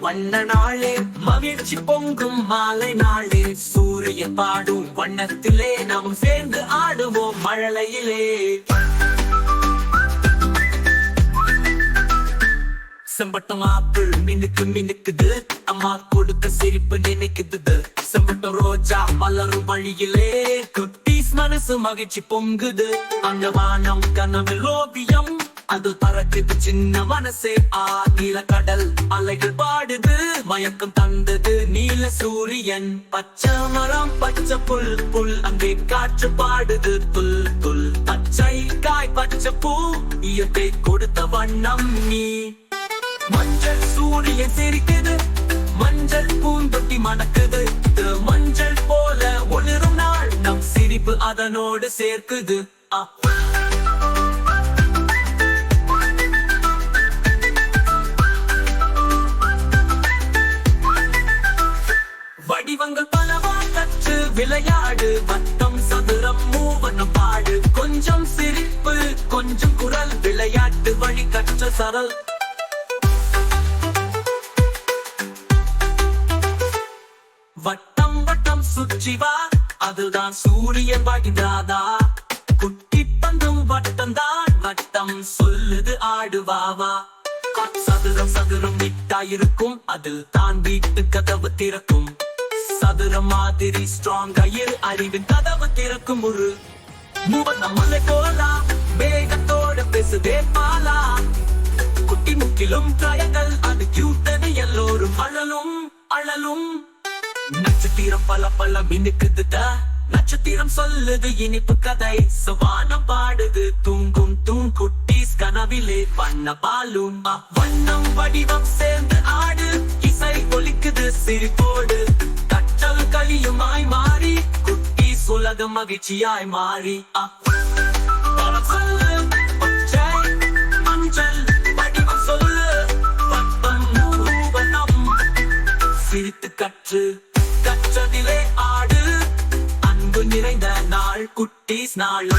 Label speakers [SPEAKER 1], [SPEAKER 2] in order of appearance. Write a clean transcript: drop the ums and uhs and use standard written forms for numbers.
[SPEAKER 1] வண்ண நாளே மகிழ்ச்சி பொங்கும் மாலை நாளே சூரியன் பாடும் வண்ணத்திலே நாம் சேர்ந்து ஆடுவோம் மழலையிலே. செம்பட்டம் ஆப்பிள் மினுக்கு மினுக்குது, அம்மா கொடுத்த சிரிப்பு நினைக்குது. செம்பட்டம் ரோஜா மலரும் வழியிலே குட்டீஸ் மனசு மகிழ்ச்சி பொங்குது. அந்த வானம் கனவில் ஓவியம் அது பறக்குது சின்ன மனசே. நீல கடல் அலைகள் பாடுது, மயக்கம் தந்தது நீல சூரியன். பச்சை மரம் பச்சை புல் புல் அங்கே காற்று பாடுது துல் துல். பச்சை காய் பச்சை பூ இயற்கை கொடுத்த வண்ணம் நீ. மஞ்சள் சூரியன் சிரிக்குது, மஞ்சள் பூந்தொட்டி மணக்குது. மஞ்சள் போல ஒளிரும் நாள் நம் சிரிப்பு அதனோடு சேர்க்குது. வடிவங்கள் பலவா கற்று விளையாடு, வட்டம் சதுரம் மூவனம் பாடு. கொஞ்சம் சிரிப்பு கொஞ்சம் குரல், விளையாட்டு வழி கற்ற சரல். வட்டம் வட்டம் சுற்றி வா, அதுதான் சூரியன் வாழ்கின்றாதா. குட்டி பந்தும் வட்டம் தான், வட்டம் சொல்லுது ஆடுவாவா. சதுரம் சதுரம் விட்டாயிருக்கும், அதில் தான் வீட்டு கதவு திறக்கும். சதுரம் மாதிரி ஸ்ட்ராங் கயிறு அறிவின் கதவு திறக்கும். ஒரு மலை போலா வேகத்தோட பேசுதே பாலா. குட்டி முக்கிலும் ட்ரையாங்கல் அது கியூட்டது, எல்லோரும் அழலும் அழலும். நட்சத்திரம் பல பல மினுக்குது, நட்சத்திரம் சொல்லுது இனிப்பு கதை. சவானம் பாடுது தூங்கும் குட்டீஸ் கனவிலே வண்ண பாலும். வண்ணம் வடிவம் சேர்ந்து ஆடு, இசை ஒலிக்குது சிரிப்போடு. கற்றல் களியுமாய் மாறி குட்டீஸ் உலக மகிழ்ச்சியாய் மாறி. சொல்லு பச்சை மஞ்சள் வடிவம் சொல்லு, வட்டம் மூவனம் சிரித்து கற்று கற்றதிலே ஆடு. அன்பு நிறைந்த நாள் குட்டீஸ் நாள்.